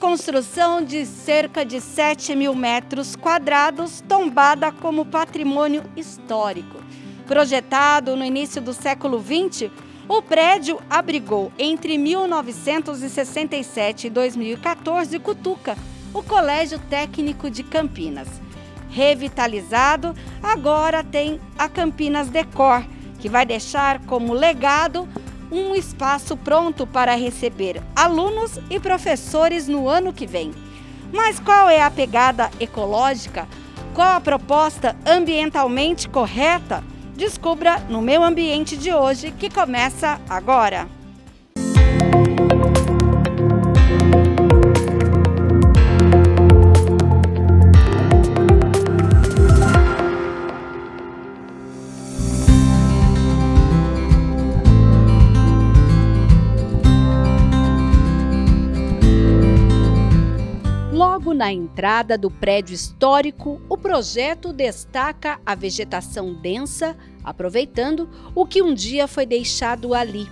construção de cerca de 7.000 metros quadrados, tombada como patrimônio histórico. Projetado no início do século XX, o prédio abrigou entre 1967 e 2014 Cutuca, o Colégio Técnico de Campinas. Revitalizado, agora tem a Campinas Decor, que vai deixar como legado um espaço pronto para receber alunos e professores no ano que vem. Mas qual é a pegada ecológica? Qual a proposta ambientalmente correta? Descubra no Meu Ambiente de hoje, que começa agora. Logo na entrada do prédio histórico, o projeto destaca a vegetação densa, aproveitando o que um dia foi deixado ali.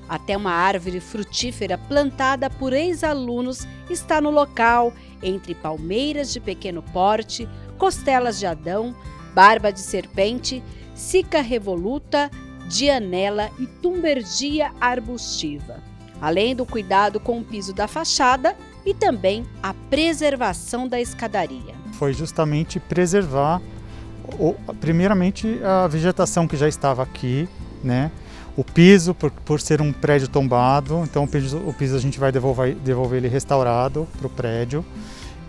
Até uma árvore frutífera plantada por ex-alunos está no local, entre palmeiras de pequeno porte, costelas de Adão, barba de serpente, sica revoluta, dianela e tumbergia arbustiva. Além do cuidado com o piso da fachada e também a preservação da escadaria. Foi justamente preservar, primeiramente, a vegetação que já estava aqui, né? O piso, por ser um prédio tombado, então o piso a gente vai devolver ele restaurado para o prédio.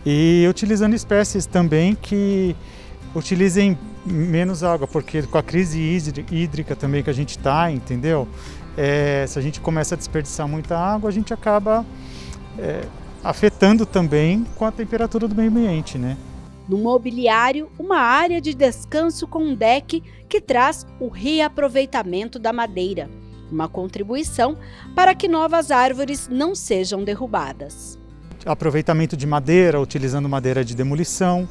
E utilizando espécies também que utilizem menos água, porque com a crise hídrica também que a gente está, entendeu? Se a gente começa a desperdiçar muita água, a gente acaba afetando também com a temperatura do meio ambiente, né? No mobiliário, uma área de descanso com um deck que traz o reaproveitamento da madeira, uma contribuição para que novas árvores não sejam derrubadas. Aproveitamento de madeira, utilizando madeira de demolição,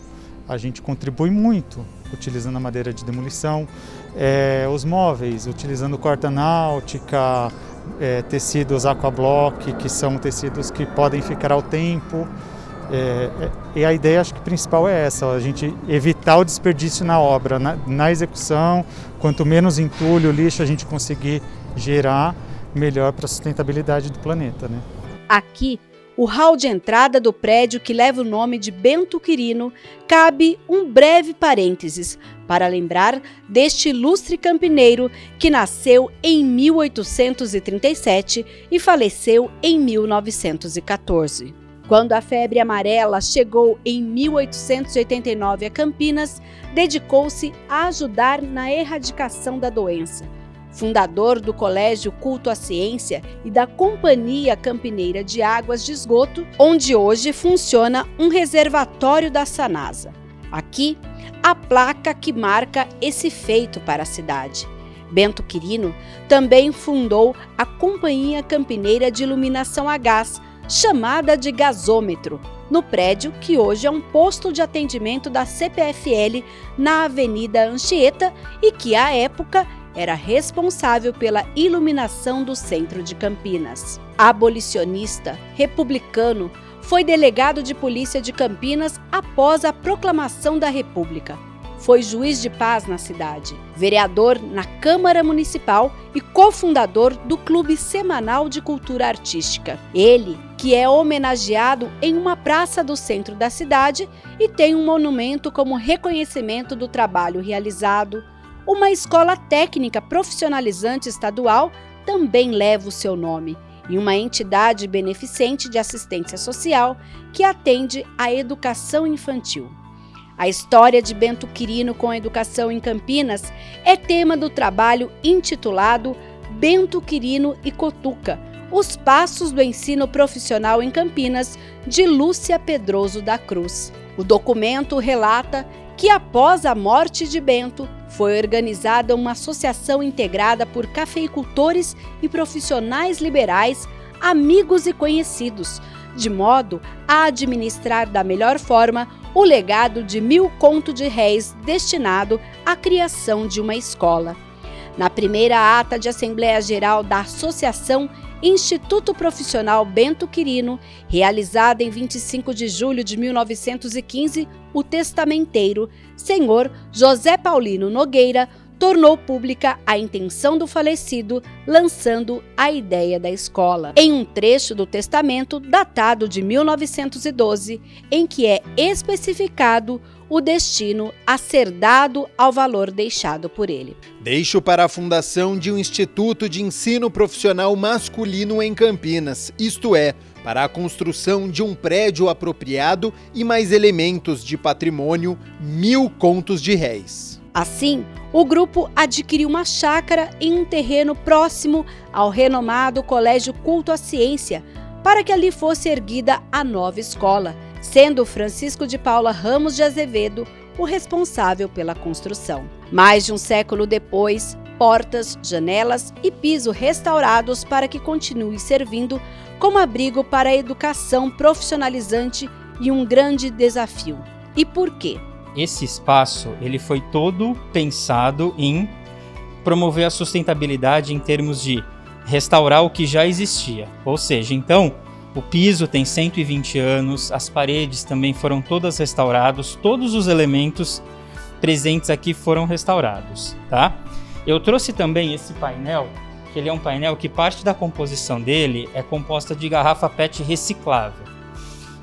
a gente contribui muito utilizando a madeira de demolição. Os móveis, utilizando corta náutica, tecidos aquablock, que são tecidos que podem ficar ao tempo. E a ideia, acho que principal é essa, a gente evitar o desperdício na obra, na execução. Quanto menos entulho, lixo a gente conseguir gerar, melhor para a sustentabilidade do planeta, né? Aqui, o hall de entrada do prédio, que leva o nome de Bento Quirino, cabe um breve parênteses para lembrar deste ilustre campineiro que nasceu em 1837 e faleceu em 1914. Quando a febre amarela chegou em 1889 a Campinas, dedicou-se a ajudar na erradicação da doença. Fundador do Colégio Culto à Ciência e da Companhia Campineira de Águas de Esgoto, onde hoje funciona um reservatório da Sanasa. Aqui, a placa que marca esse feito para a cidade. Bento Quirino também fundou a Companhia Campineira de Iluminação a Gás, chamada de Gasômetro, no prédio que hoje é um posto de atendimento da CPFL na Avenida Anchieta e que, à época, era responsável pela iluminação do centro de Campinas. Abolicionista, republicano, foi delegado de polícia de Campinas após a proclamação da República. Foi juiz de paz na cidade, vereador na Câmara Municipal e cofundador do Clube Semanal de Cultura Artística. Ele, que é homenageado em uma praça do centro da cidade e tem um monumento como reconhecimento do trabalho realizado. Uma escola técnica profissionalizante estadual também leva o seu nome, e uma entidade beneficente de assistência social que atende à educação infantil. A história de Bento Quirino com a educação em Campinas é tema do trabalho intitulado Bento Quirino e Cutuca, Os Passos do Ensino Profissional em Campinas, de Lúcia Pedroso da Cruz. O documento relata que, após a morte de Bento, foi organizada uma associação integrada por cafeicultores e profissionais liberais, amigos e conhecidos, de modo a administrar da melhor forma o legado de 1.000 contos de réis destinado à criação de uma escola. Na primeira ata de Assembleia Geral da Associação, Instituto Profissional Bento Quirino, realizada em 25 de julho de 1915, o testamenteiro, senhor José Paulino Nogueira, tornou pública a intenção do falecido, lançando a ideia da escola. Em um trecho do testamento, datado de 1912, em que é especificado o destino a ser dado ao valor deixado por ele. Deixo para a fundação de um Instituto de Ensino Profissional Masculino em Campinas, isto é, para a construção de um prédio apropriado e mais elementos de patrimônio, 1.000 contos de réis. Assim, o grupo adquiriu uma chácara em um terreno próximo ao renomado Colégio Culto à Ciência, para que ali fosse erguida a nova escola, sendo Francisco de Paula Ramos de Azevedo o responsável pela construção. Mais de um século depois, portas, janelas e piso restaurados para que continue servindo como abrigo para a educação profissionalizante e um grande desafio. E por quê? Esse espaço ele foi todo pensado em promover a sustentabilidade em termos de restaurar o que já existia. Ou seja, então, o piso tem 120 anos, as paredes também foram todas restauradas, todos os elementos presentes aqui foram restaurados, tá? Eu trouxe também esse painel, que ele é um painel que parte da composição dele é composta de garrafa PET reciclável.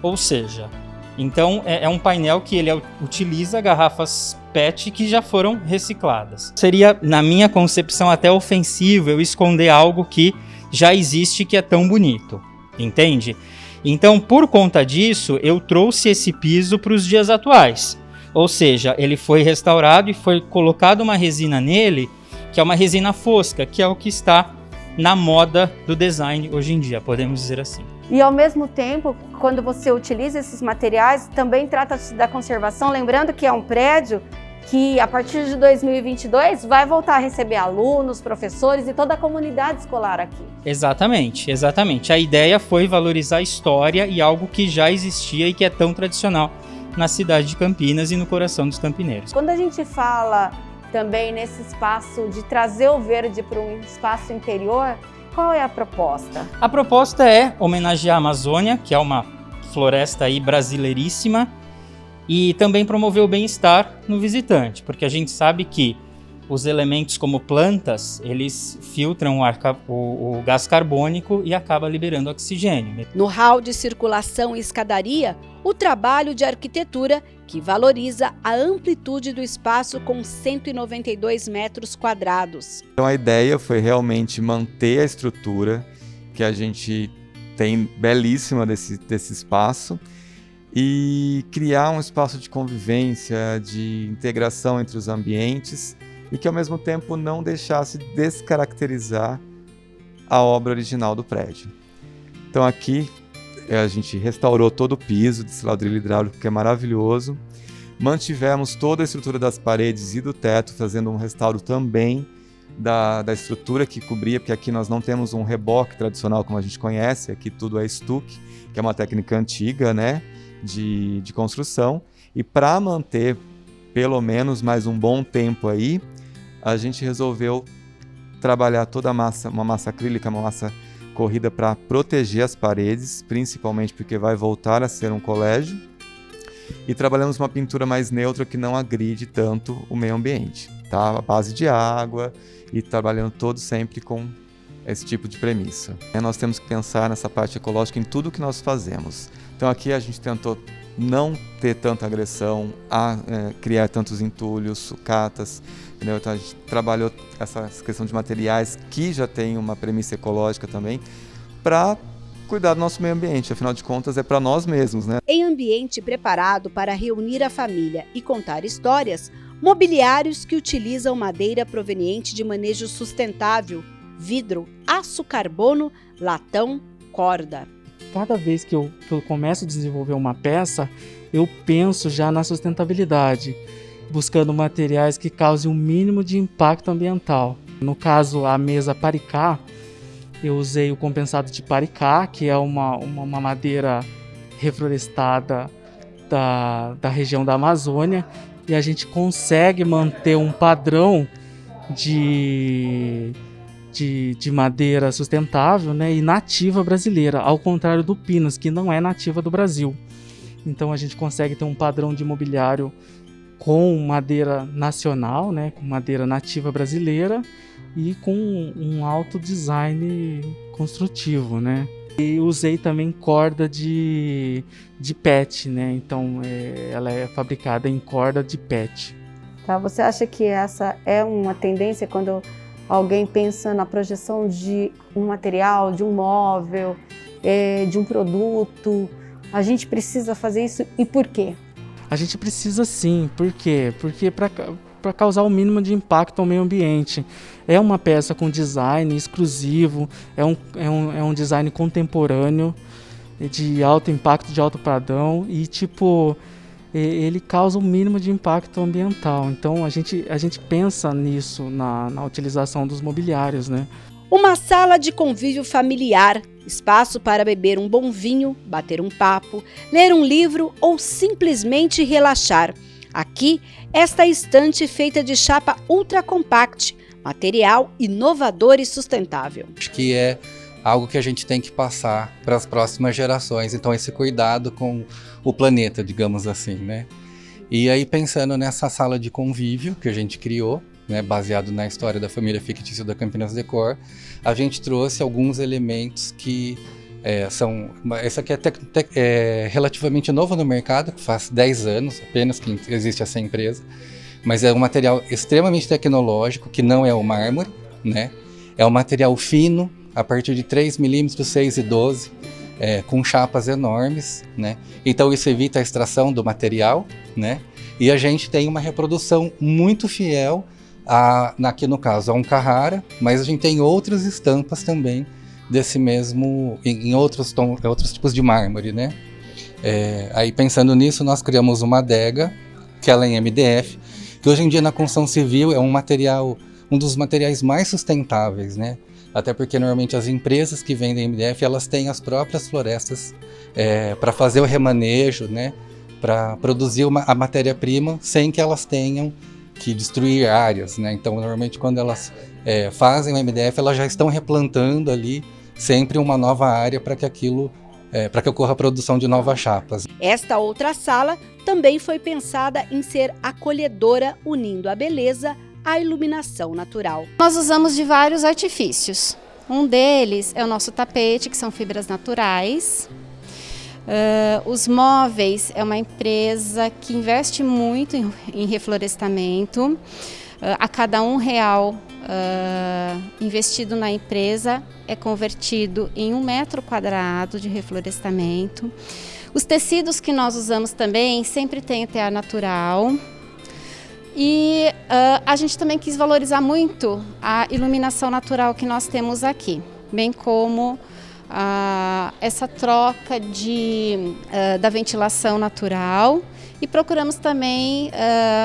Ou seja, então é um painel que ele utiliza garrafas PET que já foram recicladas. Seria, na minha concepção, até ofensivo eu esconder algo que já existe que é tão bonito. Entende? Então, por conta disso, eu trouxe esse piso para os dias atuais. Ou seja, ele foi restaurado e foi colocado uma resina nele, que é uma resina fosca, que é o que está na moda do design hoje em dia, podemos dizer assim. E ao mesmo tempo, quando você utiliza esses materiais, também trata-se da conservação, lembrando que é um prédio que a partir de 2022 vai voltar a receber alunos, professores e toda a comunidade escolar aqui. Exatamente, exatamente. A ideia foi valorizar a história e algo que já existia e que é tão tradicional na cidade de Campinas e no coração dos campineiros. Quando a gente fala também nesse espaço de trazer o verde para um espaço interior, qual é a proposta? A proposta é homenagear a Amazônia, que é uma floresta aí brasileiríssima, e também promover o bem-estar no visitante, porque a gente sabe que os elementos como plantas, eles filtram o gás carbônico e acaba liberando oxigênio. No hall de circulação e escadaria, o trabalho de arquitetura que valoriza a amplitude do espaço com 192 metros quadrados. Então a ideia foi realmente manter a estrutura que a gente tem belíssima desse espaço, e criar um espaço de convivência, de integração entre os ambientes e que ao mesmo tempo não deixasse descaracterizar a obra original do prédio. Então aqui a gente restaurou todo o piso de ladrilho hidráulico, que é maravilhoso, mantivemos toda a estrutura das paredes e do teto, fazendo um restauro também da estrutura que cobria, porque aqui nós não temos um reboque tradicional como a gente conhece, aqui tudo é estuque, que é uma técnica antiga, né? De construção, e para manter pelo menos mais um bom tempo aí, a gente resolveu trabalhar toda a massa, uma massa acrílica, uma massa corrida para proteger as paredes, principalmente porque vai voltar a ser um colégio, e trabalhamos uma pintura mais neutra que não agride tanto o meio ambiente, tá? A base de água, e trabalhando todo sempre com esse tipo de premissa. Nós temos que pensar nessa parte ecológica em tudo que nós fazemos. Então aqui a gente tentou não ter tanta agressão, criar tantos entulhos, sucatas, entendeu? Então a gente trabalhou essa questão de materiais que já tem uma premissa ecológica também, para cuidar do nosso meio ambiente, afinal de contas é para nós mesmos, né? Em ambiente preparado para reunir a família e contar histórias, mobiliários que utilizam madeira proveniente de manejo sustentável, vidro, aço carbono, latão, corda. Cada vez que eu começo a desenvolver uma peça, eu penso já na sustentabilidade, buscando materiais que causem o mínimo de impacto ambiental. No caso, a mesa Paricá, eu usei o compensado de Paricá, que é uma madeira reflorestada da região da Amazônia, e a gente consegue manter um padrão de de madeira sustentável, né, e nativa brasileira, ao contrário do pinus, que não é nativa do Brasil. Então a gente consegue ter um padrão de mobiliário com madeira nacional, né, com madeira nativa brasileira e com um alto design construtivo, né. E usei também corda de PET, né, então ela é fabricada em corda de PET. Tá, você acha que essa é uma tendência quando alguém pensa na projeção de um material, de um móvel, de um produto? A gente precisa fazer isso e por quê? A gente precisa sim, por quê? Porque para causar o mínimo de impacto ao meio ambiente. É uma peça com design exclusivo, é um design contemporâneo, de alto impacto, de alto padrão e ele causa o mínimo de impacto ambiental. Então a gente pensa nisso na utilização dos mobiliários, né? Uma sala de convívio familiar, espaço para beber um bom vinho, bater um papo, ler um livro ou simplesmente relaxar. Aqui, esta estante feita de chapa ultra compact, material inovador e sustentável. Acho que é algo que a gente tem que passar para as próximas gerações, então esse cuidado com o planeta, digamos assim, né? E aí pensando nessa sala de convívio que a gente criou, né, baseado na história da família fictícia da Campinas Decor, a gente trouxe alguns elementos que são... Esse aqui é relativamente novo no mercado, faz 10 anos apenas que existe essa empresa, mas é um material extremamente tecnológico, que não é o mármore, né? É um material fino, a partir de 3 milímetros, 6 e 12, com chapas enormes, né? Então isso evita a extração do material, né? E a gente tem uma reprodução muito fiel, aqui no caso a um Carrara, mas a gente tem outras estampas também desse mesmo, em outros tipos de mármore, né? Aí pensando nisso, nós criamos uma adega, que ela é em MDF, que hoje em dia na construção civil é um dos materiais mais sustentáveis, né? Até porque normalmente as empresas que vendem MDF, elas têm as próprias florestas para fazer o remanejo, né? Para produzir a matéria-prima sem que elas tenham que destruir áreas, né? Então normalmente quando elas fazem o MDF, elas já estão replantando ali sempre uma nova área para que ocorra a produção de novas chapas. Esta outra sala também foi pensada em ser acolhedora, unindo a beleza à iluminação natural. Nós usamos de vários artifícios. Um deles é o nosso tapete, que são fibras naturais. Os móveis é uma empresa que investe muito em reflorestamento. A cada R$1 investido na empresa é convertido em 1 metro quadrado de reflorestamento. Os tecidos que nós usamos também sempre têm tear natural. E a gente também quis valorizar muito a iluminação natural que nós temos aqui, bem como essa troca da ventilação natural. E procuramos também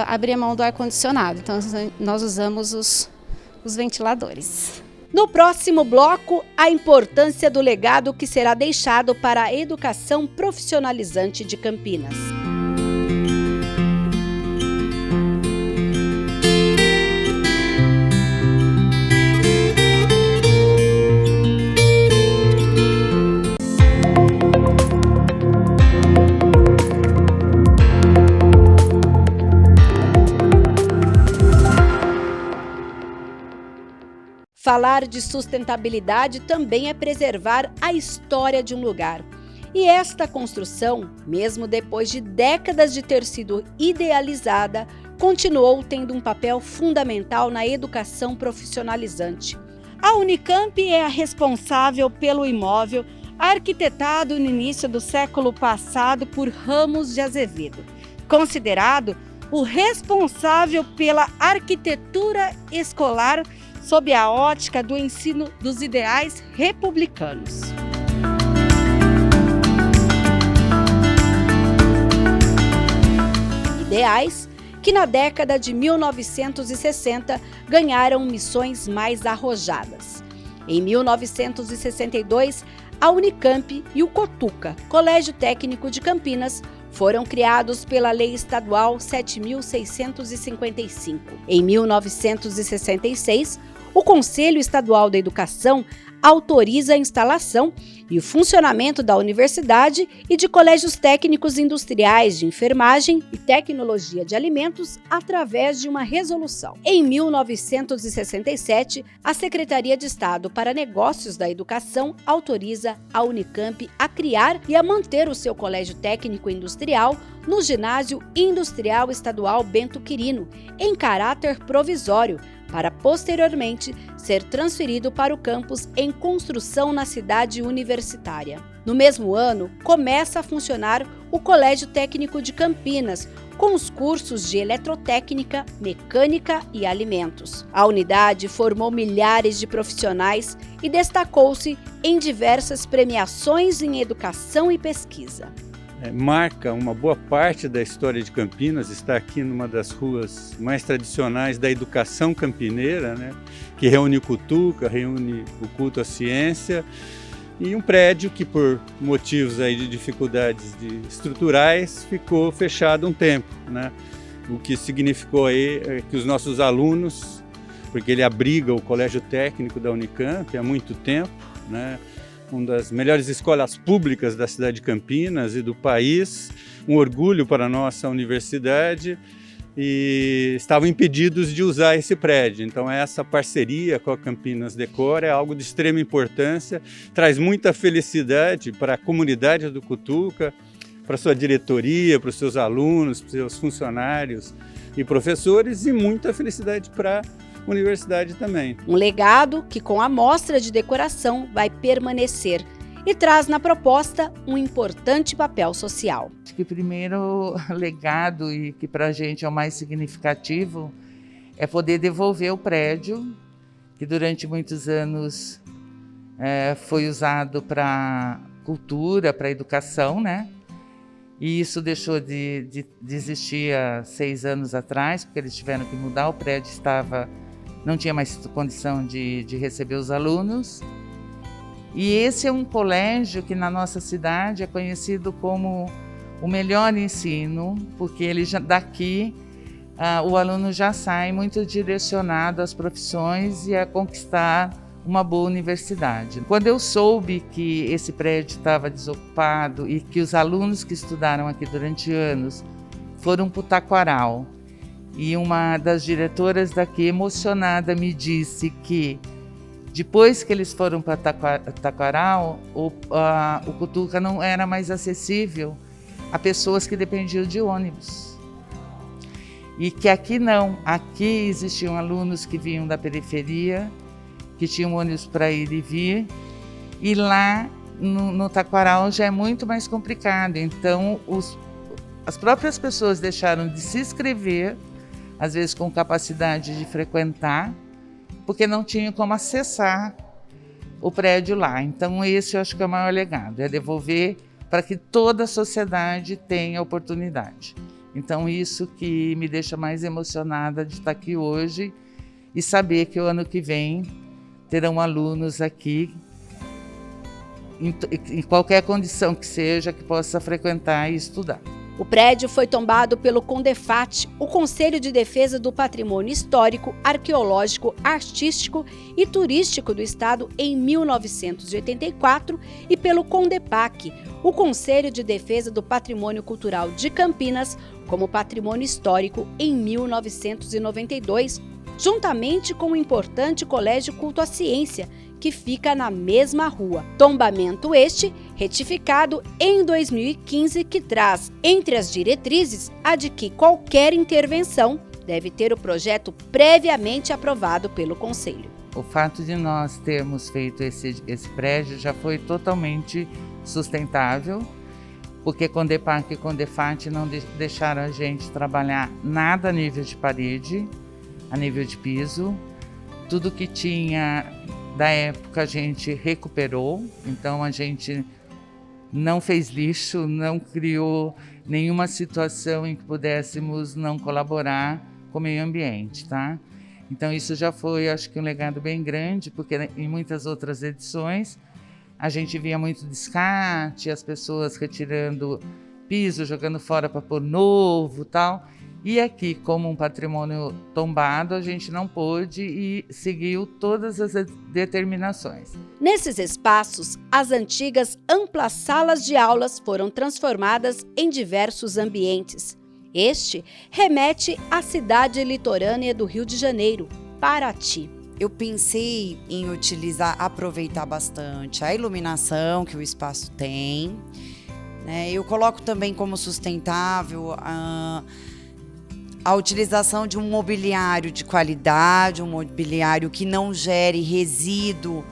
abrir a mão do ar-condicionado, então nós usamos os ventiladores. No próximo bloco, a importância do legado que será deixado para a educação profissionalizante de Campinas. Falar de sustentabilidade também é preservar a história de um lugar. E esta construção, mesmo depois de décadas de ter sido idealizada, continuou tendo um papel fundamental na educação profissionalizante. A Unicamp é a responsável pelo imóvel, arquitetado no início do século passado por Ramos de Azevedo, considerado o responsável pela arquitetura escolar sob a ótica do ensino dos ideais republicanos. Ideais que na década de 1960 ganharam missões mais arrojadas. Em 1962, a Unicamp e o Cotuca, Colégio Técnico de Campinas, foram criados pela Lei Estadual 7.655. Em 1966, o Conselho Estadual da Educação autoriza a instalação e o funcionamento da universidade e de colégios técnicos industriais de enfermagem e tecnologia de alimentos através de uma resolução. Em 1967, a Secretaria de Estado para Negócios da Educação autoriza a Unicamp a criar e a manter o seu colégio técnico industrial no Ginásio Industrial Estadual Bento Quirino, em caráter provisório, para posteriormente ser transferido para o campus em construção na cidade universitária. No mesmo ano, começa a funcionar o Colégio Técnico de Campinas, com os cursos de eletrotécnica, mecânica e alimentos. A unidade formou milhares de profissionais e destacou-se em diversas premiações em educação e pesquisa. Marca uma boa parte da história de Campinas, está aqui numa das ruas mais tradicionais da educação campineira, né? Que reúne o Cutuca, reúne o culto à ciência, e um prédio que por motivos aí de dificuldades estruturais ficou fechado um tempo, né? O que significou aí que os nossos alunos, porque ele abriga o Colégio Técnico da Unicamp há muito tempo, né? Uma das melhores escolas públicas da cidade de Campinas e do país, um orgulho para a nossa universidade, e estavam impedidos de usar esse prédio. Então essa parceria com a Campinas Decor é algo de extrema importância, traz muita felicidade para a comunidade do Cutuca, para a sua diretoria, para os seus alunos, para os seus funcionários e professores, e muita felicidade para universidade também. Um legado que, com a mostra de decoração, vai permanecer e traz na proposta um importante papel social. Acho que o primeiro legado, e que para a gente é o mais significativo, é poder devolver o prédio, que durante muitos anos foi usado para cultura, para educação, né? E isso deixou de existir há 6 anos atrás, porque eles tiveram que mudar, o prédio não tinha mais condição de receber os alunos. E esse é um colégio que na nossa cidade é conhecido como o melhor ensino, porque ele daqui o aluno já sai muito direcionado às profissões e a conquistar uma boa universidade. Quando eu soube que esse prédio estava desocupado e que os alunos que estudaram aqui durante anos foram para o Taquaral, e uma das diretoras daqui, emocionada, me disse que depois que eles foram para Taquaral, o Cutuca não era mais acessível a pessoas que dependiam de ônibus. E que aqui não, aqui existiam alunos que vinham da periferia, que tinham ônibus para ir e vir, e lá no Taquaral já é muito mais complicado. Então as próprias pessoas deixaram de se inscrever, às vezes com capacidade de frequentar, porque não tinham como acessar o prédio lá. Então esse eu acho que é o maior legado, é devolver para que toda a sociedade tenha oportunidade. Então isso que me deixa mais emocionada de estar aqui hoje e saber que o ano que vem terão alunos aqui, em qualquer condição que seja, que possa frequentar e estudar. O prédio foi tombado pelo CONDEFAT, o Conselho de Defesa do Patrimônio Histórico, Arqueológico, Artístico e Turístico do Estado em 1984 e pelo CONDEPAC, o Conselho de Defesa do Patrimônio Cultural de Campinas, como patrimônio histórico em 1992, juntamente com o importante Colégio Culto à Ciência, que fica na mesma rua. Tombamento este retificado em 2015, que traz entre as diretrizes a de que qualquer intervenção deve ter o projeto previamente aprovado pelo Conselho. O fato de nós termos feito esse prédio já foi totalmente sustentável, porque CONDEPAC e CONDEFAT não deixaram a gente trabalhar nada a nível de parede, a nível de piso. Tudo que tinha da época a gente recuperou, então a gente não fez lixo, não criou nenhuma situação em que pudéssemos não colaborar com o meio ambiente, tá? Então isso já foi, acho que um legado bem grande, porque em muitas outras edições a gente via muito descarte, as pessoas retirando piso, jogando fora para pôr novo, tal. E aqui, como um patrimônio tombado, a gente não pôde e seguiu todas as determinações. Nesses espaços, as antigas amplas salas de aulas foram transformadas em diversos ambientes. Este remete à cidade litorânea do Rio de Janeiro, Paraty. Eu pensei em aproveitar bastante a iluminação que o espaço tem, né? Eu coloco também como sustentável a utilização de um mobiliário de qualidade, um mobiliário que não gere resíduo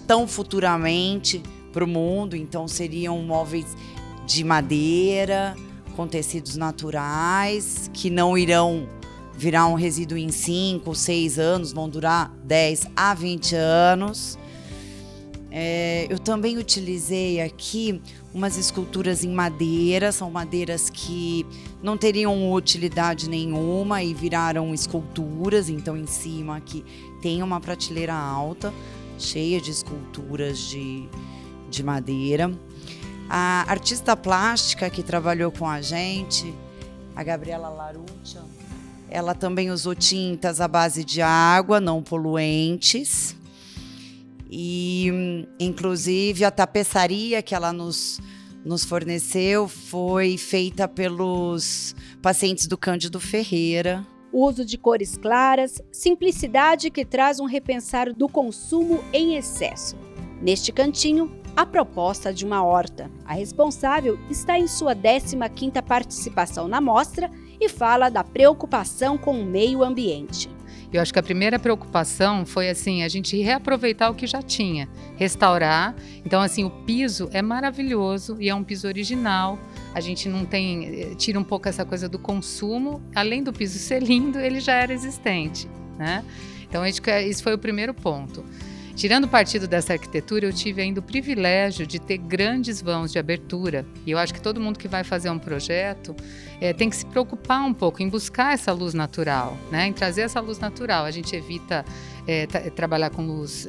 tão futuramente para o mundo. Então seriam móveis de madeira, com tecidos naturais, que não irão virar um resíduo em 5 ou 6 anos, vão durar 10 a 20 anos. Eu também utilizei aqui umas esculturas em madeira, são madeiras que não teriam utilidade nenhuma e viraram esculturas. Então em cima aqui tem uma prateleira alta, cheia de esculturas de madeira. A artista plástica que trabalhou com a gente, a Gabriela Laruccia, ela também usou tintas à base de água, não poluentes. E, inclusive, a tapeçaria que ela nos forneceu foi feita pelos pacientes do Cândido Ferreira. O uso de cores claras, simplicidade que traz um repensar do consumo em excesso. Neste cantinho, a proposta de uma horta. A responsável está em sua 15ª participação na mostra e fala da preocupação com o meio ambiente. Eu acho que a primeira preocupação foi assim, a gente reaproveitar o que já tinha, restaurar. Então assim, o piso é maravilhoso e é um piso original. A gente não tem, tira um pouco essa coisa do consumo. Além do piso ser lindo, ele já era existente, né? Então esse foi o primeiro ponto. Tirando partido dessa arquitetura, eu tive ainda o privilégio de ter grandes vãos de abertura. E eu acho que todo mundo que vai fazer um projeto tem que se preocupar um pouco em buscar essa luz natural, né? Em trazer essa luz natural. A gente evita trabalhar com luz,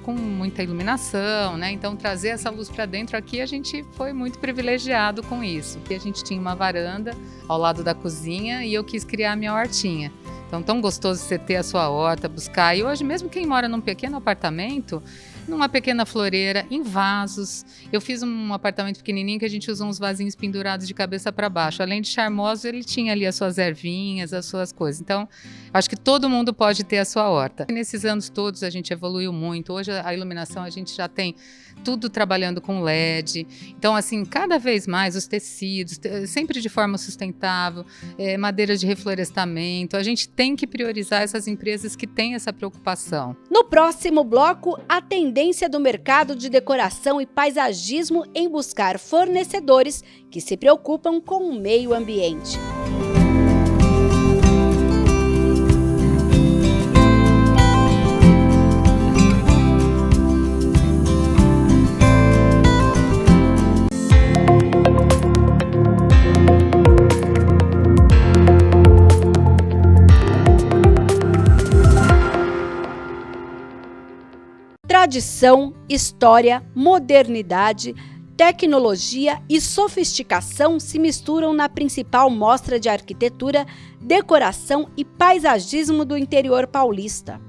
com muita iluminação, né? Então, trazer essa luz para dentro aqui, a gente foi muito privilegiado com isso. E a gente tinha uma varanda ao lado da cozinha e eu quis criar a minha hortinha. Então, tão gostoso você ter a sua horta, buscar. E hoje, mesmo quem mora num pequeno apartamento, numa pequena floreira, em vasos. Eu fiz um apartamento pequenininho que a gente usou uns vasinhos pendurados de cabeça para baixo. Além de charmoso, ele tinha ali as suas ervinhas, as suas coisas. Então, acho que todo mundo pode ter a sua horta. E nesses anos todos, a gente evoluiu muito. Hoje, a iluminação, a gente já tem tudo trabalhando com LED. Então, assim, cada vez mais os tecidos, sempre de forma sustentável, madeiras de reflorestamento. A gente tem que priorizar essas empresas que têm essa preocupação. No próximo bloco, a tendência do mercado de decoração e paisagismo em buscar fornecedores que se preocupam com o meio ambiente. Tradição, história, modernidade, tecnologia e sofisticação se misturam na principal mostra de arquitetura, decoração e paisagismo do interior paulista.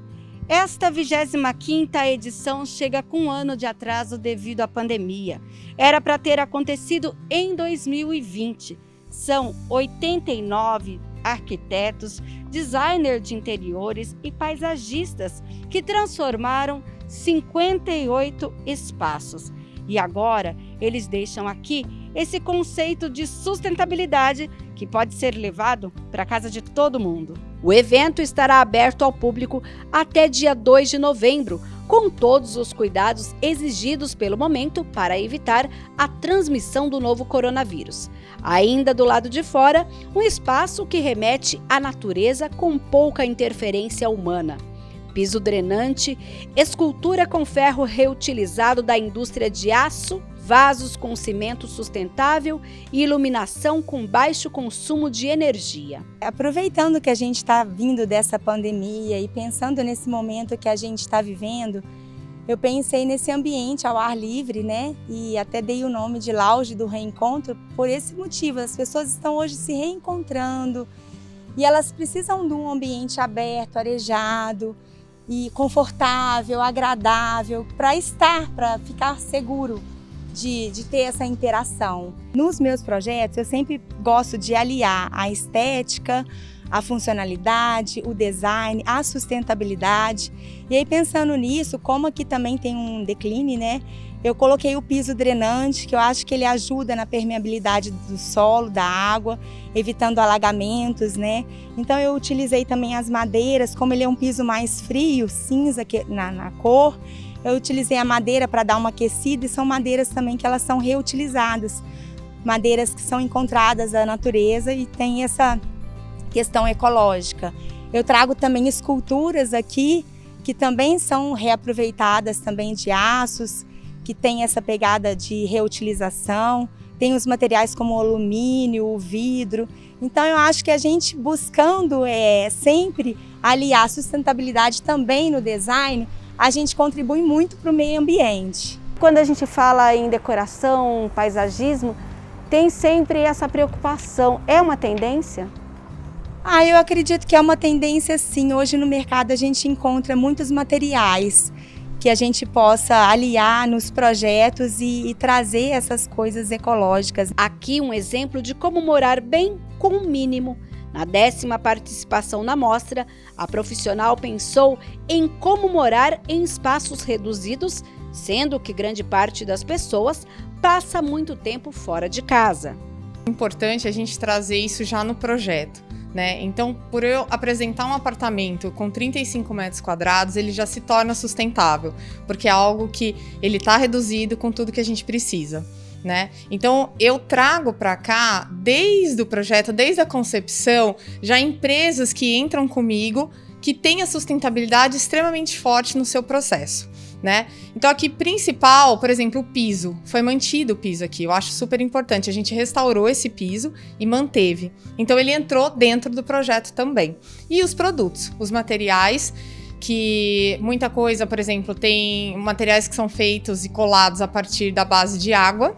Esta 25ª edição chega com um ano de atraso devido à pandemia. Era para ter acontecido em 2020. São 89 arquitetos, designers de interiores e paisagistas que transformaram 58 espaços. E agora eles deixam aqui esse conceito de sustentabilidade que pode ser levado para a casa de todo mundo. O evento estará aberto ao público até dia 2 de novembro, com todos os cuidados exigidos pelo momento para evitar a transmissão do novo coronavírus. Ainda do lado de fora, um espaço que remete à natureza com pouca interferência humana. Piso drenante, escultura com ferro reutilizado da indústria de aço, vasos com cimento sustentável e iluminação com baixo consumo de energia. Aproveitando que a gente está vindo dessa pandemia e pensando nesse momento que a gente está vivendo, eu pensei nesse ambiente ao ar livre, né? E até dei o nome de Lounge do Reencontro por esse motivo. As pessoas estão hoje se reencontrando e elas precisam de um ambiente aberto, arejado e confortável, agradável, para ficar seguro de ter essa interação. Nos meus projetos, eu sempre gosto de aliar a estética, a funcionalidade, o design, a sustentabilidade. E aí, pensando nisso, como aqui também tem um decline, né? Eu coloquei o piso drenante, que eu acho que ele ajuda na permeabilidade do solo, da água, evitando alagamentos, né? Então eu utilizei também as madeiras, como ele é um piso mais frio, cinza na cor, eu utilizei a madeira para dar uma aquecida, e são madeiras também que elas são reutilizadas. Madeiras que são encontradas na natureza e tem essa questão ecológica. Eu trago também esculturas aqui que também são reaproveitadas também de aços, que tem essa pegada de reutilização. Tem os materiais como o alumínio, o vidro. Então eu acho que a gente buscando sempre aliar a sustentabilidade também no design, a gente contribui muito para o meio ambiente. Quando a gente fala em decoração, paisagismo, tem sempre essa preocupação. É uma tendência? Eu acredito que é uma tendência sim. Hoje no mercado a gente encontra muitos materiais que a gente possa aliar nos projetos e trazer essas coisas ecológicas. Aqui um exemplo de como morar bem com o mínimo. Na 10ª participação na mostra, a profissional pensou em como morar em espaços reduzidos, sendo que grande parte das pessoas passa muito tempo fora de casa. É importante a gente trazer isso já no projeto. Né? Então, por eu apresentar um apartamento com 35 metros quadrados, ele já se torna sustentável, porque é algo que ele está reduzido com tudo que a gente precisa. Né? Então, eu trago para cá, desde o projeto, desde a concepção, já empresas que entram comigo, que têm a sustentabilidade extremamente forte no seu processo. Né? Então aqui principal, por exemplo, o piso, foi mantido o piso aqui, eu acho super importante, a gente restaurou esse piso e manteve, então ele entrou dentro do projeto também. E os produtos, os materiais, que muita coisa, por exemplo, tem materiais que são feitos e colados a partir da base de água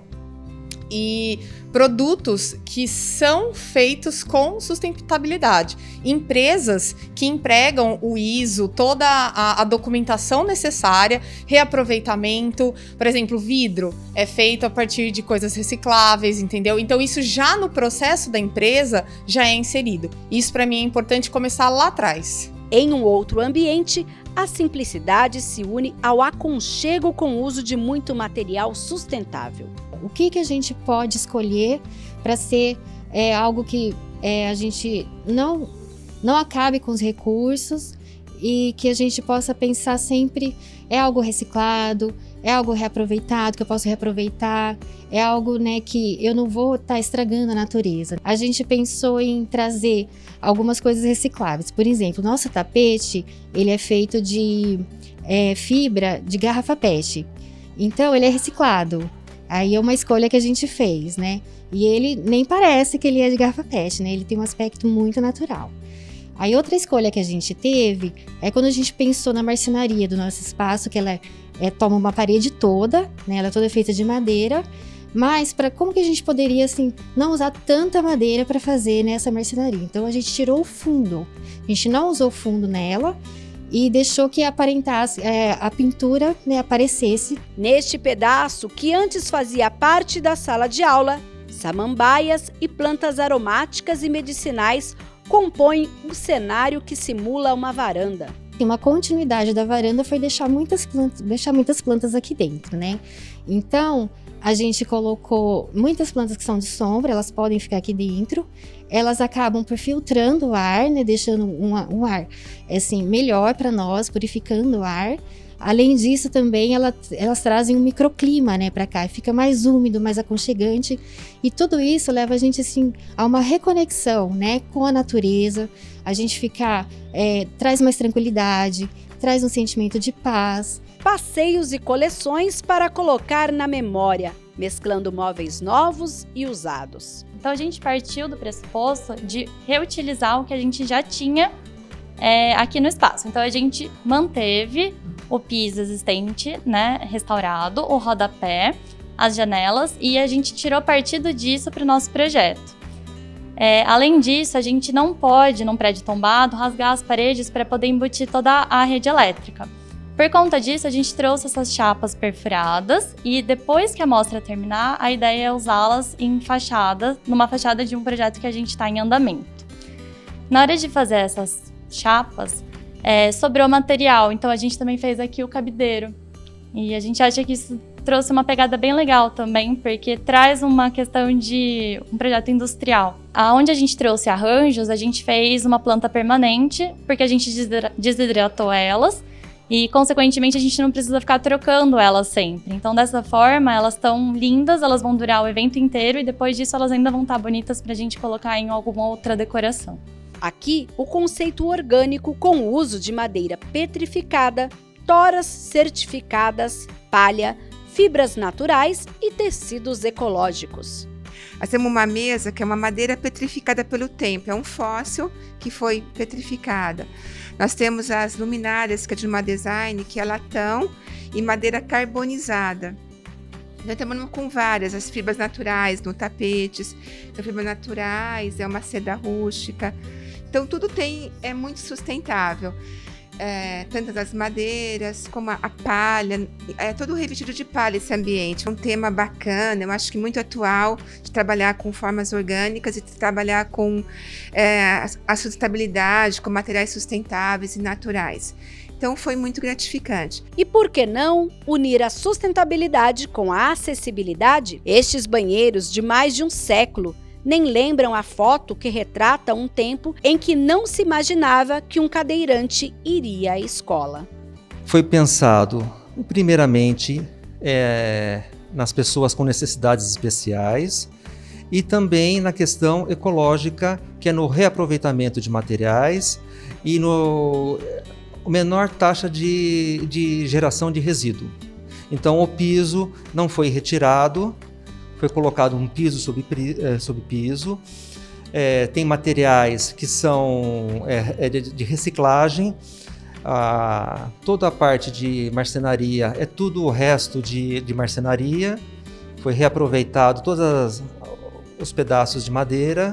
e produtos que são feitos com sustentabilidade. Empresas que empregam o ISO, toda a documentação necessária, reaproveitamento, por exemplo, vidro é feito a partir de coisas recicláveis, entendeu? Então isso já no processo da empresa já é inserido. Isso para mim é importante começar lá atrás. Em um outro ambiente, a simplicidade se une ao aconchego com o uso de muito material sustentável. O que a gente pode escolher para ser algo que a gente não acabe com os recursos e que a gente possa pensar sempre é algo reciclado, é algo reaproveitado, que eu posso reaproveitar, é algo, né, que eu não vou estar estragando a natureza. A gente pensou em trazer algumas coisas recicláveis. Por exemplo, nosso tapete, ele é feito de fibra de garrafa PET. Então, ele é reciclado. Aí é uma escolha que a gente fez, né? E ele nem parece que ele é de garrafa PET, né? Ele tem um aspecto muito natural. Aí outra escolha que a gente teve é quando a gente pensou na marcenaria do nosso espaço, que ela toma uma parede toda, né? Ela é toda feita de madeira, mas como que a gente poderia, assim, não usar tanta madeira para fazer nessa marcenaria? Então a gente tirou o fundo, a gente não usou fundo nela, e deixou que aparentasse, a pintura, né, aparecesse. Neste pedaço, que antes fazia parte da sala de aula, samambaias e plantas aromáticas e medicinais compõem um cenário que simula uma varanda. Uma continuidade da varanda foi deixar muitas plantas aqui dentro, né? Então, a gente colocou muitas plantas que são de sombra, elas podem ficar aqui dentro. Elas acabam por filtrando o ar, né, deixando um ar assim, melhor para nós, purificando o ar. Além disso, também elas trazem um microclima, né, para cá, fica mais úmido, mais aconchegante. E tudo isso leva a gente assim, a uma reconexão, né, com a natureza. A gente traz mais tranquilidade, traz um sentimento de paz. Passeios e coleções para colocar na memória, mesclando móveis novos e usados. Então a gente partiu do pressuposto de reutilizar o que a gente já tinha aqui no espaço. Então a gente manteve o piso existente, né, restaurado, o rodapé, as janelas, e a gente tirou partido disso para o nosso projeto. Além disso, a gente não pode, num prédio tombado, rasgar as paredes para poder embutir toda a rede elétrica. Por conta disso, a gente trouxe essas chapas perfuradas e depois que a mostra terminar, a ideia é usá-las em fachada, numa fachada de um projeto que a gente está em andamento. Na hora de fazer essas chapas, sobrou material, então a gente também fez aqui o cabideiro. E a gente acha que isso trouxe uma pegada bem legal também, porque traz uma questão de um projeto industrial. Onde a gente trouxe arranjos, a gente fez uma planta permanente, porque a gente desidratou elas e, consequentemente, a gente não precisa ficar trocando elas sempre. Então, dessa forma, elas estão lindas, elas vão durar o evento inteiro e depois disso elas ainda vão estar bonitas para a gente colocar em alguma outra decoração. Aqui, o conceito orgânico com o uso de madeira petrificada, toras certificadas, palha, fibras naturais e tecidos ecológicos. Nós temos uma mesa que é uma madeira petrificada pelo tempo, é um fóssil que foi petrificada. Nós temos as luminárias, que é de uma design, que é latão e madeira carbonizada. Nós estamos com várias, as fibras naturais no tapetes, então, fibras naturais, é uma seda rústica. Então tudo é muito sustentável. Tanto as madeiras como a palha, é todo revestido de palha esse ambiente. É um tema bacana, eu acho que muito atual, de trabalhar com formas orgânicas e de trabalhar com a sustentabilidade, com materiais sustentáveis e naturais. Então foi muito gratificante. E por que não unir a sustentabilidade com a acessibilidade? Estes banheiros de mais de um século nem lembram a foto que retrata um tempo em que não se imaginava que um cadeirante iria à escola. Foi pensado, primeiramente, nas pessoas com necessidades especiais e também na questão ecológica, que é no reaproveitamento de materiais e no menor taxa de geração de resíduo. Então, o piso não foi retirado, foi colocado um piso sobre piso. Tem materiais que são de reciclagem. Toda a parte de marcenaria é tudo o resto de marcenaria. Foi reaproveitado todos os pedaços de madeira.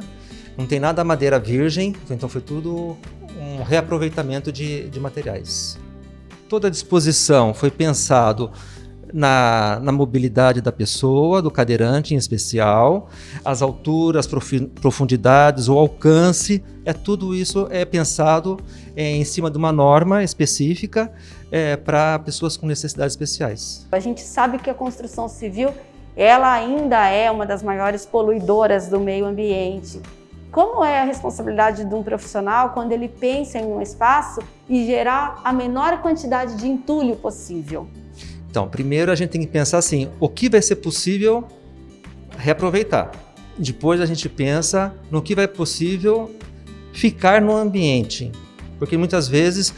Não tem nada madeira virgem, então foi tudo um reaproveitamento de materiais. Toda a disposição foi pensado na mobilidade da pessoa, do cadeirante em especial, as alturas, profundidades, o alcance, tudo isso é pensado em cima de uma norma específica para pessoas com necessidades especiais. A gente sabe que a construção civil, ela ainda é uma das maiores poluidoras do meio ambiente. Como é a responsabilidade de um profissional quando ele pensa em um espaço e gerar a menor quantidade de entulho possível? Então, primeiro a gente tem que pensar assim, o que vai ser possível reaproveitar. Depois a gente pensa no que vai possível ficar no ambiente. Porque muitas vezes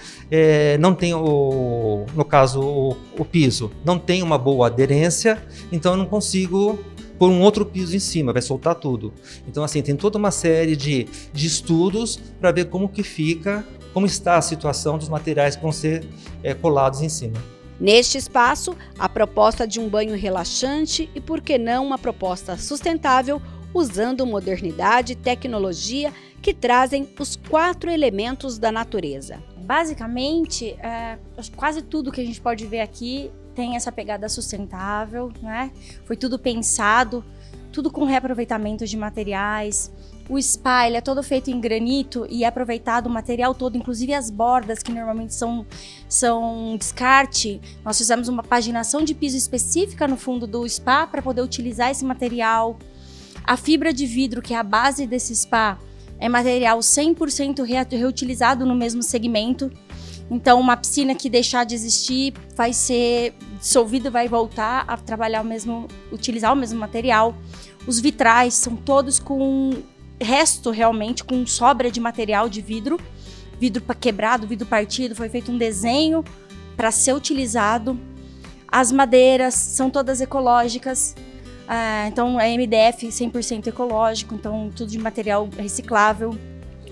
não tem, no caso, o piso, não tem uma boa aderência, então eu não consigo pôr um outro piso em cima, vai soltar tudo. Então, assim, tem toda uma série de estudos para ver como que fica, como está a situação dos materiais que vão ser colados em cima. Neste espaço, a proposta de um banho relaxante e, por que não, uma proposta sustentável, usando modernidade e tecnologia que trazem os 4 elementos da natureza. Basicamente, quase tudo que a gente pode ver aqui tem essa pegada sustentável, né? Foi tudo pensado, tudo com reaproveitamento de materiais. O spa é todo feito em granito e é aproveitado o material todo, inclusive as bordas, que normalmente são descarte. Nós fizemos uma paginação de piso específica no fundo do spa para poder utilizar esse material. A fibra de vidro, que é a base desse spa, é material 100% reutilizado no mesmo segmento. Então, uma piscina que deixar de existir vai ser dissolvida e vai voltar a trabalhar utilizar o mesmo material. Os vitrais são todos com resto, realmente, com sobra de material de vidro. Vidro quebrado, vidro partido, foi feito um desenho para ser utilizado. As madeiras são todas ecológicas. Então, é MDF 100% ecológico, então tudo de material reciclável.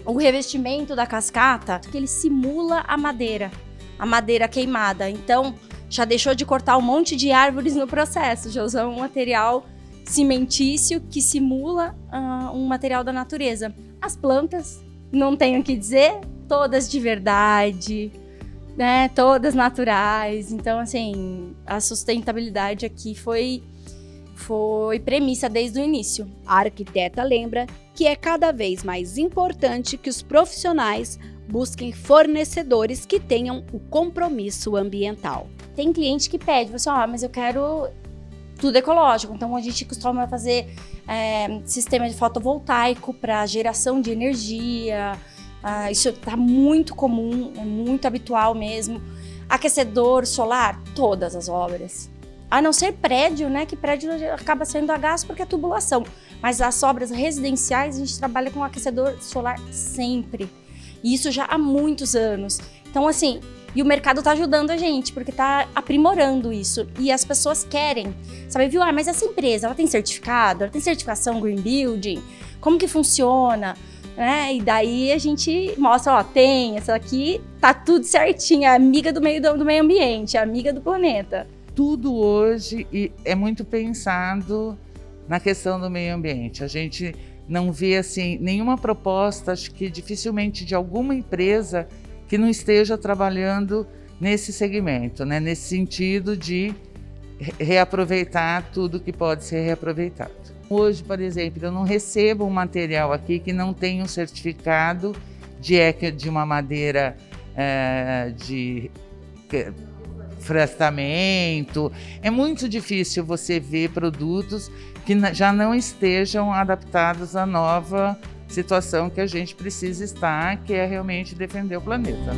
O revestimento da cascata, que ele simula a madeira. a madeira queimada. Então, já deixou de cortar um monte de árvores no processo, já usou um material cimentício que simula um material da natureza. As plantas, não tenho o que dizer, todas de verdade, né? Todas naturais. Então, assim, a sustentabilidade aqui foi premissa desde o início. A arquiteta lembra que é cada vez mais importante que os profissionais busquem fornecedores que tenham o compromisso ambiental. Tem cliente que pede, assim, mas eu quero tudo ecológico. Então a gente costuma fazer sistema de fotovoltaico para geração de energia. Isso está muito comum, é muito habitual mesmo. Aquecedor solar, todas as obras. A não ser prédio, né? Que prédio acaba sendo a gás porque é tubulação. Mas as obras residenciais a gente trabalha com aquecedor solar sempre. E isso já há muitos anos. Então, assim, e o mercado está ajudando a gente, porque está aprimorando isso. E as pessoas querem, sabe, viu? Mas essa empresa, ela tem certificado? Ela tem certificação Green Building? Como que funciona? Né? E daí a gente mostra, tem, essa aqui tá tudo certinho, é amiga do meio ambiente, é amiga do planeta. Tudo hoje é muito pensado na questão do meio ambiente. A gente não vê assim nenhuma proposta, acho que dificilmente de alguma empresa que não esteja trabalhando nesse segmento, né? Nesse sentido de reaproveitar tudo que pode ser reaproveitado. Hoje, por exemplo, eu não recebo um material aqui que não tenha um certificado de uma madeira de florestamento. É muito difícil você ver produtos que já não estejam adaptados à nova situação que a gente precisa estar, que é realmente defender o planeta.